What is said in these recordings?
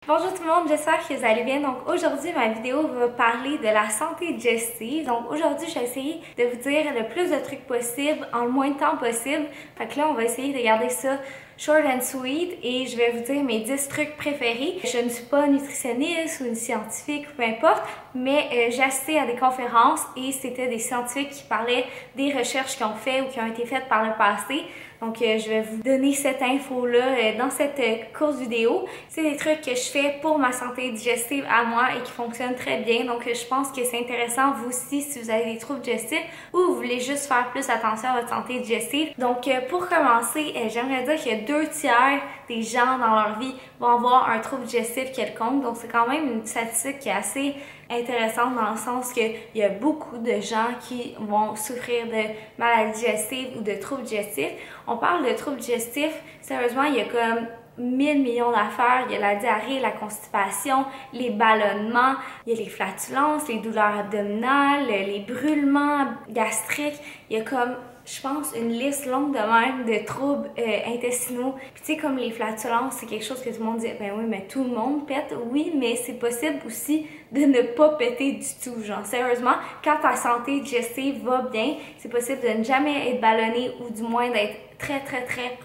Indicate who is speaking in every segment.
Speaker 1: Bonjour tout le monde, j'espère que vous allez bien. Donc aujourd'hui, ma vidéo va parler de la santé digestive. Donc aujourd'hui, je vais essayer de vous dire le plus de trucs possible en le moins de temps possible. Fait que là, on va essayer de garder ça short and sweet et je vais vous dire mes 10 trucs préférés. Je ne suis pas nutritionniste ou une scientifique, peu importe, mais j'ai assisté à des conférences et c'était des scientifiques qui parlaient des recherches qu'ils ont fait ou qui ont été faites par le passé. Donc, je vais vous donner cette info-là dans cette courte vidéo. C'est des trucs que je fais pour ma santé digestive à moi et qui fonctionnent très bien. Donc, je pense que c'est intéressant, vous aussi, si vous avez des troubles digestifs ou vous voulez juste faire plus attention à votre santé digestive. Donc, pour commencer, j'aimerais dire qu'il y a 2/3 des gens dans leur vie vont avoir un trouble digestif quelconque. Donc, c'est quand même une statistique qui est assez intéressante dans le sens qu'il y a beaucoup de gens qui vont souffrir de maladies digestives ou de troubles digestifs. On parle de troubles digestifs, sérieusement, il y a comme 1000 millions d'affaires. Il y a la diarrhée, la constipation, les ballonnements, il y a les flatulences, les douleurs abdominales, les brûlements gastriques. Il y a comme, je pense, une liste longue de même de troubles intestinaux. Puis tu sais, comme les flatulences, c'est quelque chose que tout le monde dit, ben oui, mais tout le monde pète. Oui, mais c'est possible aussi de ne pas péter du tout. Genre, sérieusement, quand ta santé digestive va bien, c'est possible de ne jamais être ballonné ou du moins d'être très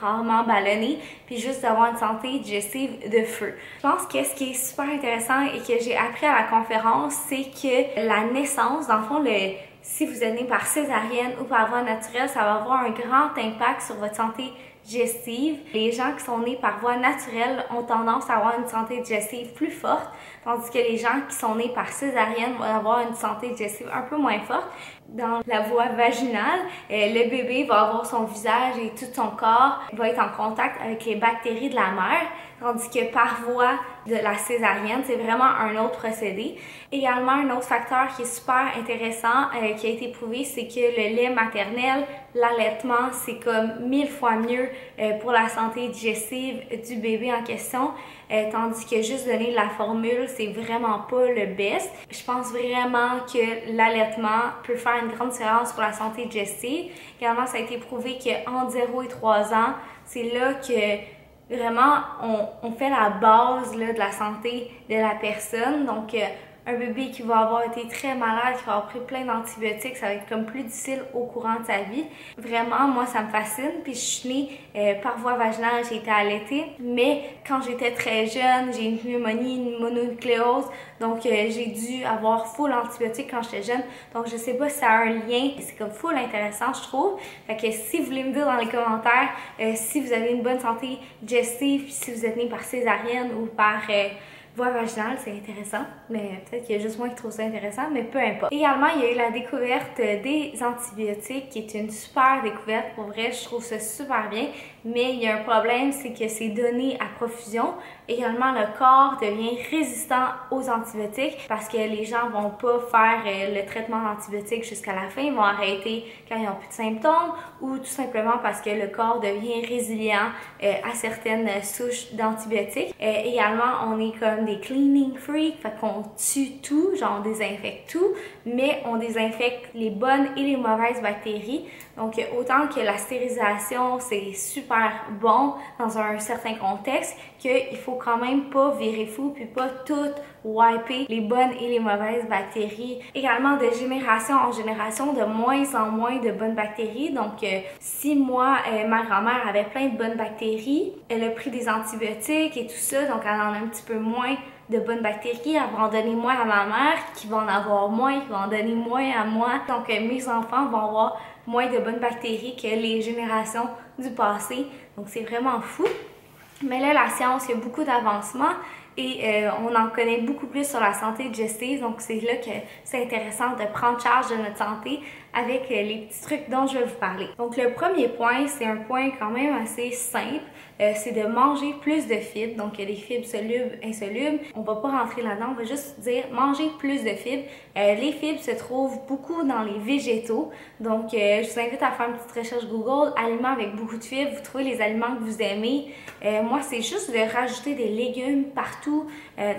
Speaker 1: rarement ballonné, puis juste d'avoir une santé digestive de feu. Je pense que ce qui est super intéressant et que j'ai appris à la conférence, c'est que la naissance, dans le fond, si vous êtes né par césarienne ou par voie naturelle, ça va avoir un grand impact sur votre santé digestive. Les gens qui sont nés par voie naturelle ont tendance à avoir une santé digestive plus forte, tandis que les gens qui sont nés par césarienne vont avoir une santé digestive un peu moins forte. Dans la voie vaginale, le bébé va avoir son visage et tout son corps va être en contact avec les bactéries de la mère, tandis que par voie de la césarienne, c'est vraiment un autre procédé. Également, un autre facteur qui est super intéressant, qui a été prouvé, c'est que le lait maternel, l'allaitement, c'est comme 1000 fois mieux pour la santé digestive du bébé en question, tandis que juste donner la formule, c'est vraiment pas le best. Je pense vraiment que l'allaitement peut faire une grande différence pour la santé digestive. Également, ça a été prouvé qu'entre 0 et 3 ans, c'est là que vraiment on fait la base là, de la santé de la personne. Donc, un bébé qui va avoir été très malade, qui va avoir pris plein d'antibiotiques, ça va être comme plus difficile au courant de sa vie. Vraiment, moi, ça me fascine. Puis je suis née par voie vaginale, j'ai été allaitée. Mais quand j'étais très jeune, j'ai une pneumonie, une mononucléose. Donc, j'ai dû avoir full antibiotiques quand j'étais jeune. Donc, je sais pas si ça a un lien. C'est comme full intéressant, je trouve. Fait que si vous voulez me dire dans les commentaires si vous avez une bonne santé digestive, puis si vous êtes né par césarienne ou par voie vaginale, c'est intéressant, mais peut-être qu'il y a juste moi qui trouve ça intéressant, mais peu importe. Également, il y a eu la découverte des antibiotiques, qui est une super découverte, pour vrai, je trouve ça super bien, mais il y a un problème, c'est que c'est donné à profusion. Également, le corps devient résistant aux antibiotiques parce que les gens vont pas faire le traitement d'antibiotiques jusqu'à la fin, ils vont arrêter quand ils n'ont plus de symptômes ou tout simplement parce que le corps devient résilient à certaines souches d'antibiotiques. Également, on est comme des cleaning freaks, fait qu'on tue tout, genre on désinfecte tout, mais on désinfecte les bonnes et les mauvaises bactéries. Donc, autant que la stérilisation, c'est super bon dans un certain contexte, qu'il faut quand même pas virer fou puis pas tout wiper les bonnes et les mauvaises bactéries. Également, de génération en génération, de moins en moins de bonnes bactéries. Donc, si moi, ma grand-mère avait plein de bonnes bactéries, elle a pris des antibiotiques et tout ça, donc elle en a un petit peu moins de bonnes bactéries, elle va en donner moins à ma mère, qui va en avoir moins, qui va en donner moins à moi. Donc, mes enfants vont avoir moins de bonnes bactéries que les générations du passé. Donc, c'est vraiment fou. Mais là, la science, il y a beaucoup d'avancements et on en connaît beaucoup plus sur la santé digestive. Donc, c'est là que c'est intéressant de prendre charge de notre santé avec les petits trucs dont je vais vous parler. Donc, le premier point, c'est un point quand même assez simple. C'est de manger plus de fibres. Donc, il y a des fibres solubles, insolubles. On va pas rentrer là-dedans, on va juste dire manger plus de fibres. Les fibres se trouvent beaucoup dans les végétaux. Donc, je vous invite à faire une petite recherche Google, aliments avec beaucoup de fibres. Vous trouvez les aliments que vous aimez. Moi, c'est juste de rajouter des légumes partout partout.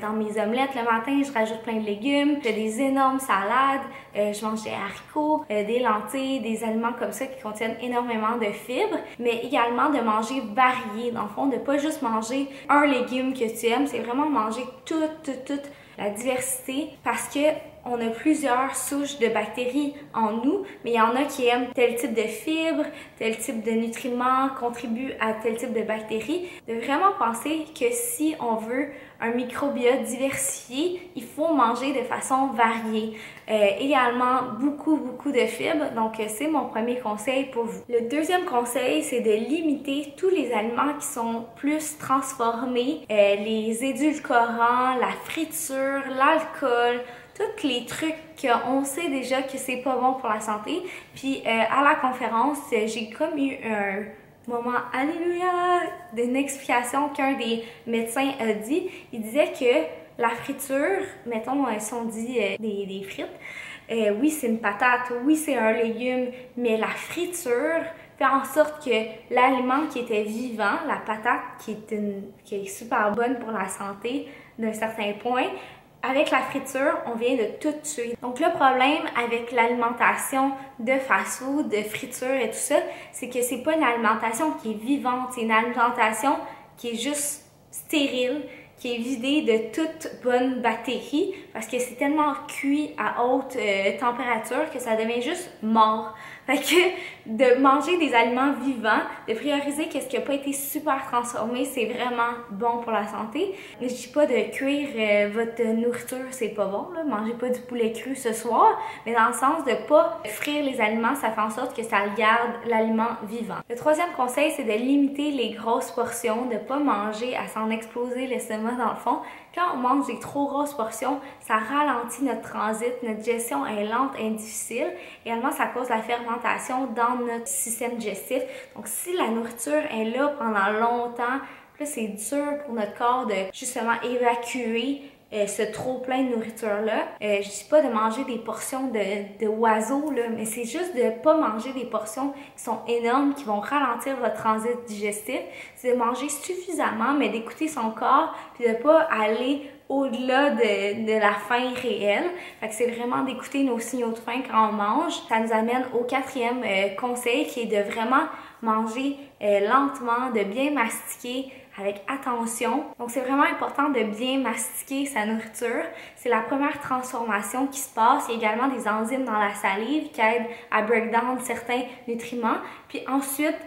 Speaker 1: Dans mes omelettes le matin, je rajoute plein de légumes, je fais des énormes salades, je mange des haricots, des lentilles, des aliments comme ça qui contiennent énormément de fibres, mais également de manger varié. Dans le fond, de pas juste manger un légume que tu aimes, c'est vraiment manger toute la diversité parce que on a plusieurs souches de bactéries en nous, mais il y en a qui aiment tel type de fibres, tel type de nutriments, contribuent à tel type de bactéries. De vraiment penser que si on veut un microbiote diversifié, il faut manger de façon variée. Également, beaucoup de fibres, donc c'est mon premier conseil pour vous. Le deuxième conseil, c'est de limiter tous les aliments qui sont plus transformés, les édulcorants, la friture, l'alcool, tous les trucs qu'on sait déjà que c'est pas bon pour la santé. Puis à la conférence, j'ai comme eu un moment alléluia d'une explication qu'un des médecins a dit. Il disait que la friture, mettons si on dit des frites, oui c'est une patate, oui c'est un légume, mais la friture fait en sorte que l'aliment qui était vivant, la patate qui est super bonne pour la santé d'un certain point, avec la friture, on vient de tout tuer. Donc le problème avec l'alimentation de fast-food, de friture et tout ça, c'est que c'est pas une alimentation qui est vivante, c'est une alimentation qui est juste stérile, qui est vidée de toute bonne bactérie parce que c'est tellement cuit à haute température que ça devient juste mort. Fait que de manger des aliments vivants, de prioriser qu'est-ce qui n'a pas été super transformé, c'est vraiment bon pour la santé. Je dis pas de cuire votre nourriture, c'est pas bon, là. Mangez pas du poulet cru ce soir, mais dans le sens de pas frire les aliments, ça fait en sorte que ça garde l'aliment vivant. Le troisième conseil, c'est de limiter les grosses portions, de pas manger à s'en exploser l'estomac dans le fond. Quand on mange des trop grosses portions, ça ralentit notre transit, notre gestion est lente et difficile. Également, ça cause la fermentation dans notre système digestif. Donc, si la nourriture est là pendant longtemps, là, c'est dur pour notre corps de justement évacuer ce trop plein de nourriture-là. Je dis pas de manger des portions de oiseaux, là, mais c'est juste de pas manger des portions qui sont énormes, qui vont ralentir votre transit digestif. C'est de manger suffisamment, mais d'écouter son corps, puis de pas aller au-delà de la faim réelle. Fait que c'est vraiment d'écouter nos signaux de faim quand on mange. Ça nous amène au quatrième conseil qui est de vraiment manger lentement, de bien mastiquer avec attention. Donc c'est vraiment important de bien mastiquer sa nourriture. C'est la première transformation qui se passe. Il y a également des enzymes dans la salive qui aident à break down certains nutriments. Puis ensuite,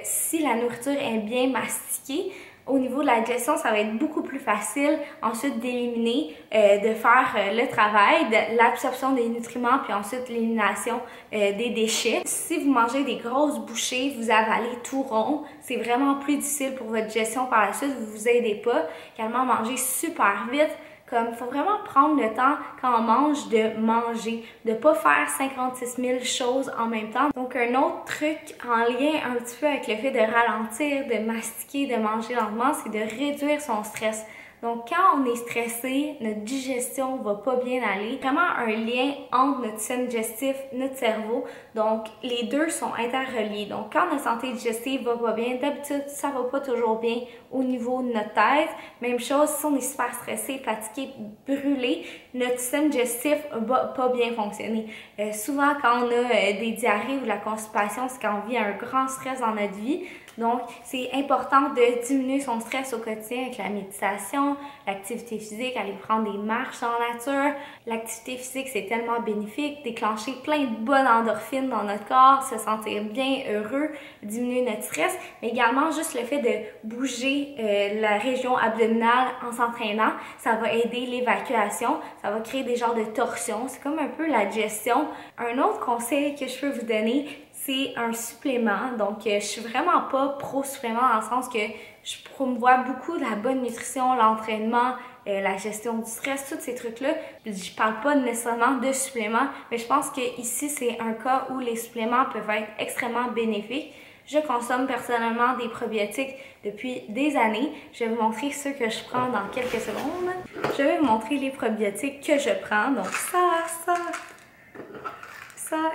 Speaker 1: si la nourriture est bien mastiquée, au niveau de la digestion, ça va être beaucoup plus facile ensuite d'éliminer, de faire le travail, de l'absorption des nutriments, puis ensuite l'élimination des déchets. Si vous mangez des grosses bouchées, vous avalez tout rond, c'est vraiment plus difficile pour votre digestion par la suite, vous vous aidez pas. Également, manger super vite. Comme, il faut vraiment prendre le temps quand on mange de manger, de pas faire 56 000 choses en même temps. Donc, un autre truc en lien un petit peu avec le fait de ralentir, de mastiquer, de manger lentement, c'est de réduire son stress. Donc, quand on est stressé, notre digestion va pas bien aller. Vraiment un lien entre notre système digestif, notre cerveau. Donc, les deux sont interreliés. Donc, quand notre santé digestive va pas bien, d'habitude, ça va pas toujours bien au niveau de notre tête. Même chose, si on est super stressé, fatigué, brûlé, notre système digestif va pas bien fonctionner. Souvent, quand on a des diarrhées ou de la constipation, c'est quand on vit un grand stress dans notre vie. Donc, c'est important de diminuer son stress au quotidien avec la méditation, l'activité physique, aller prendre des marches dans la nature. L'activité physique, c'est tellement bénéfique, déclencher plein de bonnes endorphines dans notre corps, se sentir bien, heureux, diminuer notre stress, mais également juste le fait de bouger la région abdominale en s'entraînant, ça va aider l'évacuation, ça va créer des genres de torsions, c'est comme un peu la digestion. Un autre conseil que je peux vous donner, c'est un supplément. Donc, je suis vraiment pas pro-supplément dans le sens que je promouvois beaucoup la bonne nutrition, l'entraînement, la gestion du stress, tous ces trucs-là. Je parle pas nécessairement de suppléments, mais je pense que ici c'est un cas où les suppléments peuvent être extrêmement bénéfiques. Je consomme personnellement des probiotiques depuis des années. Je vais vous montrer ceux que je prends dans quelques secondes. Je vais vous montrer les probiotiques que je prends. Donc ça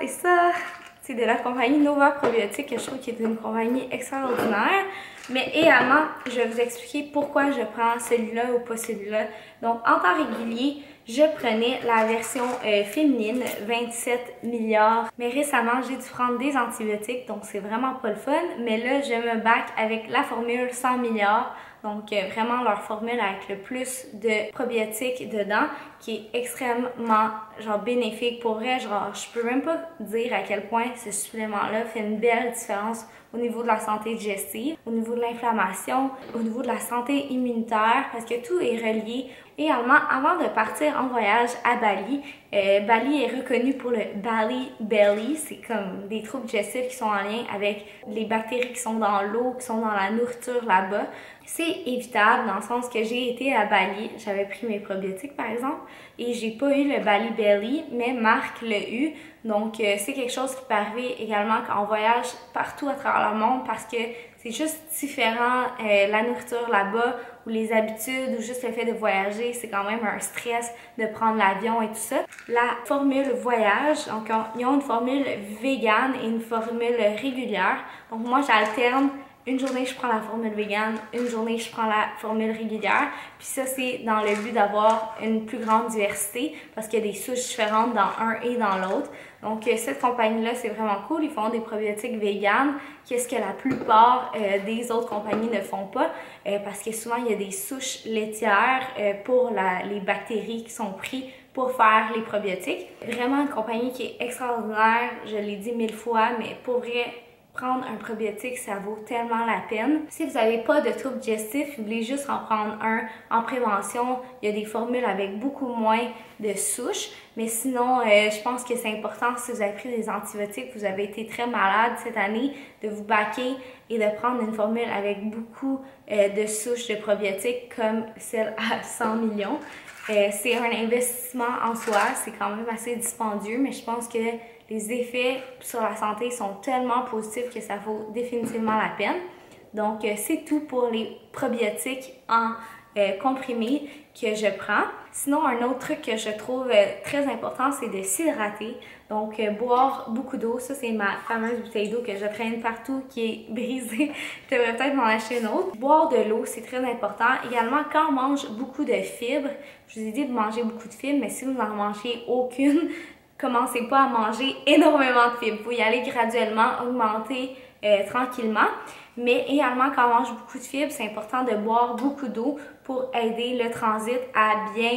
Speaker 1: et ça. c'est de la compagnie Nova Probiotics, que je trouve qui est une compagnie extraordinaire. Mais également, je vais vous expliquer pourquoi je prends celui-là ou pas celui-là. Donc, en temps régulier, je prenais la version féminine, 27 milliards. Mais récemment, j'ai dû prendre des antibiotiques, donc c'est vraiment pas le fun. Mais là, je me back avec la formule 100 milliards. Donc, vraiment leur formule avec le plus de probiotiques dedans, qui est extrêmement, genre, bénéfique. Pour vrai, genre, je peux même pas dire à quel point ce supplément-là fait une belle différence au niveau de la santé digestive, au niveau de l'inflammation, au niveau de la santé immunitaire, parce que tout est relié. Également, avant de partir en voyage à Bali, Bali est reconnu pour le Bali Belly, c'est comme des troubles digestifs qui sont en lien avec les bactéries qui sont dans l'eau, qui sont dans la nourriture là-bas. C'est évitable dans le sens que j'ai été à Bali, j'avais pris mes probiotiques par exemple, et j'ai pas eu le Bali Belly, mais Marc l'a eu. Donc c'est quelque chose qui peut arriver également quand on voyage partout à travers le monde parce que c'est juste différent, la nourriture là-bas ou les habitudes ou juste le fait de voyager, c'est quand même un stress de prendre l'avion et tout ça. La formule voyage, donc ils ont une formule végane et une formule régulière. Donc moi j'alterne. Une journée, je prends la formule végane, une journée, je prends la formule régulière. Puis ça, c'est dans le but d'avoir une plus grande diversité parce qu'il y a des souches différentes dans un et dans l'autre. Donc, cette compagnie-là, c'est vraiment cool. Ils font des probiotiques véganes, qu'est-ce que la plupart des autres compagnies ne font pas parce que souvent, il y a des souches laitières pour les bactéries qui sont prises pour faire les probiotiques. Vraiment une compagnie qui est extraordinaire, je l'ai dit 1000 fois, mais pour vrai, prendre un probiotique, ça vaut tellement la peine. Si vous n'avez pas de troubles digestifs, vous voulez juste en prendre un en prévention, il y a des formules avec beaucoup moins de souches. Mais sinon, je pense que c'est important si vous avez pris des antibiotiques, vous avez été très malade cette année, de vous baquer et de prendre une formule avec beaucoup de souches de probiotiques comme celle à 100 millions. C'est un investissement en soi, c'est quand même assez dispendieux, mais je pense que les effets sur la santé sont tellement positifs que ça vaut définitivement la peine. Donc, c'est tout pour les probiotiques en comprimés que je prends. Sinon, un autre truc que je trouve très important, c'est de s'hydrater. Donc, boire beaucoup d'eau. Ça, c'est ma fameuse bouteille d'eau que je traîne partout, qui est brisée. Je devrais peut-être m'en acheter une autre. Boire de l'eau, c'est très important. Également, quand on mange beaucoup de fibres, je vous ai dit de manger beaucoup de fibres, mais si vous n'en mangez aucune, commencez pas à manger énormément de fibres. Vous pouvez y aller graduellement, augmenter tranquillement. Mais également, quand on mange beaucoup de fibres, c'est important de boire beaucoup d'eau pour aider le transit à bien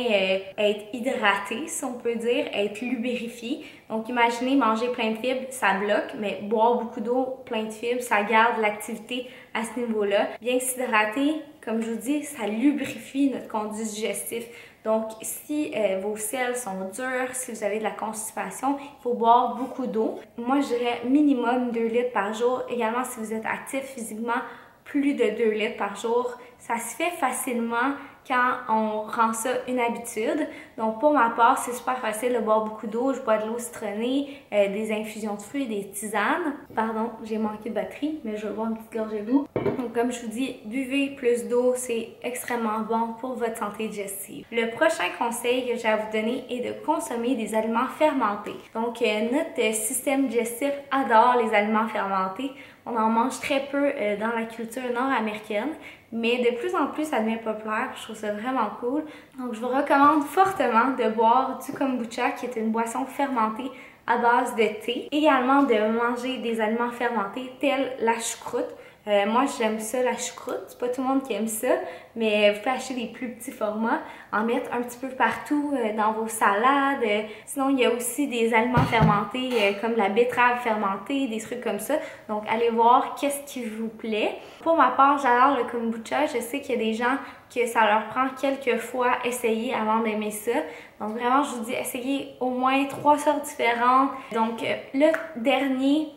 Speaker 1: être hydraté, si on peut dire, être lubrifié. Donc, imaginez manger plein de fibres, ça bloque, mais boire beaucoup d'eau, plein de fibres, ça garde l'activité à ce niveau-là. Bien s'hydrater, comme je vous dis, ça lubrifie notre conduit digestif. Donc, si vos selles sont dures, si vous avez de la constipation, il faut boire beaucoup d'eau. Moi, je dirais minimum 2 litres par jour. Également, si vous êtes actif physiquement, plus de 2 litres par jour. Ça se fait facilement quand on rend ça une habitude. Donc, pour ma part, c'est super facile de boire beaucoup d'eau. Je bois de l'eau citronnée, des infusions de fruits, des tisanes. Pardon, j'ai manqué de batterie, mais je vais boire une petite gorgée d'eau. Donc, comme je vous dis, buvez plus d'eau, c'est extrêmement bon pour votre santé digestive. Le prochain conseil que j'ai à vous donner est de consommer des aliments fermentés. Donc, notre système digestif adore les aliments fermentés. On en mange très peu dans la culture nord-américaine, mais de plus en plus, ça devient populaire. Je trouve ça vraiment cool. Donc, je vous recommande fortement de boire du kombucha, qui est une boisson fermentée à base de thé. Également, de manger des aliments fermentés tels la choucroute. Moi, j'aime ça, la choucroute. C'est pas tout le monde qui aime ça, mais vous pouvez acheter des plus petits formats, en mettre un petit peu partout dans vos salades. Sinon, il y a aussi des aliments fermentés comme la betterave fermentée, des trucs comme ça. Donc, allez voir qu'est-ce qui vous plaît. Pour ma part, j'adore le kombucha. Je sais qu'il y a des gens que ça leur prend quelques fois essayer avant d'aimer ça. Donc, vraiment, je vous dis, essayez au moins 3 sortes différentes. Donc, le dernier...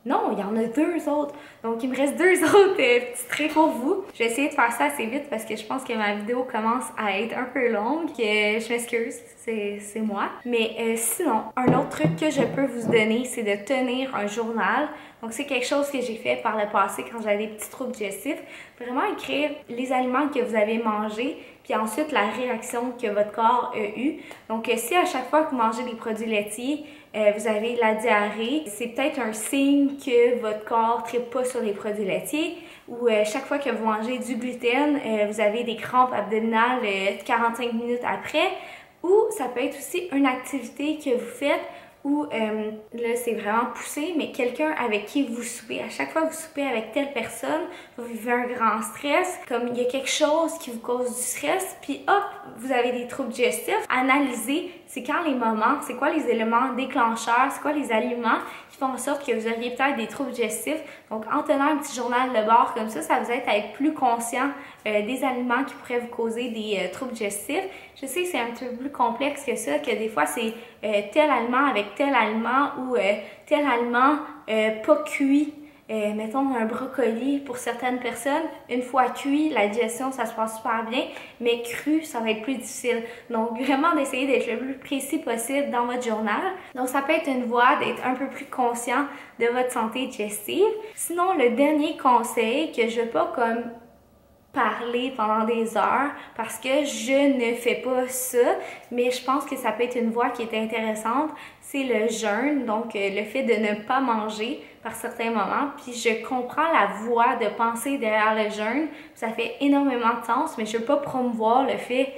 Speaker 1: Non, il y en a 2 autres. Donc, il me reste 2 autres petits traits pour vous. Je vais essayer de faire ça assez vite parce que je pense que ma vidéo commence à être un peu longue. Je m'excuse, c'est moi. Mais sinon, un autre truc que je peux vous donner, c'est de tenir un journal. Donc, c'est quelque chose que j'ai fait par le passé quand j'avais des petits troubles digestifs. Vraiment écrire les aliments que vous avez mangés, puis ensuite la réaction que votre corps a eue. Donc si à chaque fois que vous mangez des produits laitiers, vous avez la diarrhée, c'est peut-être un signe que votre corps ne trippe pas sur les produits laitiers. Ou chaque fois que vous mangez du gluten, vous avez des crampes abdominales 45 minutes après. Ou ça peut être aussi une activité que vous faites où là c'est vraiment poussé, mais quelqu'un avec qui vous soupez. À chaque fois que vous soupez avec telle personne, vous vivez un grand stress, comme il y a quelque chose qui vous cause du stress, puis hop, vous avez des troubles digestifs. Analysez, c'est quand les moments, c'est quoi les éléments déclencheurs, c'est quoi les aliments qui font en sorte que vous auriez peut-être des troubles digestifs. Donc en tenant un petit journal de bord comme ça vous aide à être plus conscient des aliments qui pourraient vous causer des troubles digestifs. Je sais que c'est un petit peu plus complexe que ça, que des fois c'est tel aliment avec tel aliment ou tel aliment pas cuit. Mettons un brocoli pour certaines personnes, une fois cuit, la digestion ça se passe super bien, mais cru ça va être plus difficile. Donc vraiment d'essayer d'être le plus précis possible dans votre journal. Donc ça peut être une voie d'être un peu plus conscient de votre santé digestive. Sinon le dernier conseil que je veux pas comme parler pendant des heures parce que je ne fais pas ça, mais je pense que ça peut être une voie qui est intéressante, c'est le jeûne, donc le fait de ne pas manger par certains moments, puis je comprends la voie de pensée derrière le jeûne, ça fait énormément de sens, mais je ne veux pas promouvoir le fait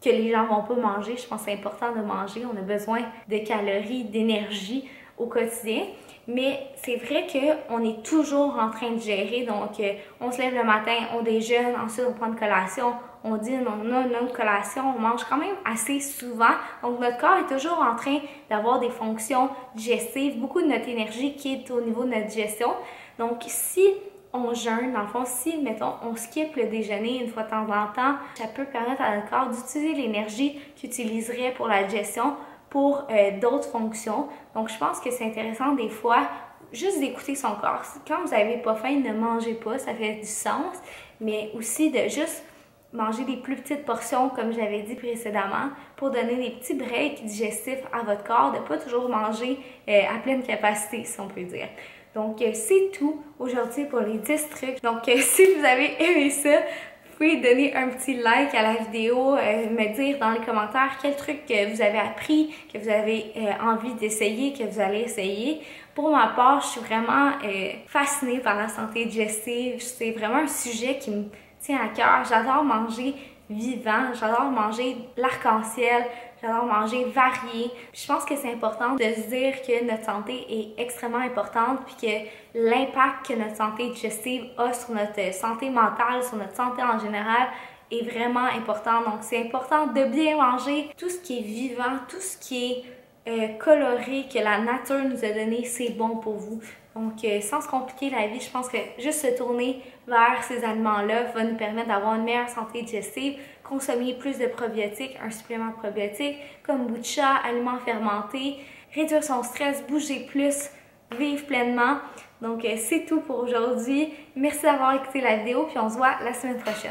Speaker 1: que les gens vont pas manger. Je pense que c'est important de manger, on a besoin de calories, d'énergie au quotidien. Mais c'est vrai qu'on est toujours en train de gérer, donc on se lève le matin, on déjeune, ensuite on prend une collation, on dîne, on a notre collation, on mange quand même assez souvent. Donc notre corps est toujours en train d'avoir des fonctions digestives, beaucoup de notre énergie qui est au niveau de notre digestion. Donc si on jeûne, dans le fond, si, mettons, on skip le déjeuner une fois de temps en temps, ça peut permettre à notre corps d'utiliser l'énergie qu'il utiliserait pour la digestion pour d'autres fonctions. Donc, je pense que c'est intéressant des fois juste d'écouter son corps. Quand vous n'avez pas faim, ne mangez pas, ça fait du sens, mais aussi de juste manger des plus petites portions, comme j'avais dit précédemment, pour donner des petits breaks digestifs à votre corps, de ne pas toujours manger à pleine capacité, si on peut dire. Donc, c'est tout aujourd'hui pour les 10 trucs. Donc, si vous avez aimé ça, vous pouvez donner un petit like à la vidéo, me dire dans les commentaires quel truc que vous avez appris, que vous avez envie d'essayer, que vous allez essayer. Pour ma part, je suis vraiment fascinée par la santé digestive. C'est vraiment un sujet qui me tient à cœur. J'adore manger vivant, j'adore manger l'arc-en-ciel, j'adore manger varié. Puis je pense que c'est important de se dire que notre santé est extrêmement importante puis que l'impact que notre santé digestive a sur notre santé mentale, sur notre santé en général est vraiment important. Donc c'est important de bien manger tout ce qui est vivant, tout ce qui est coloré, que la nature nous a donné, c'est bon pour vous. Donc, sans se compliquer la vie, je pense que juste se tourner vers ces aliments-là va nous permettre d'avoir une meilleure santé digestive, consommer plus de probiotiques, un supplément de probiotiques comme Butcha, aliments fermentés, réduire son stress, bouger plus, vivre pleinement. Donc, c'est tout pour aujourd'hui. Merci d'avoir écouté la vidéo, puis on se voit la semaine prochaine.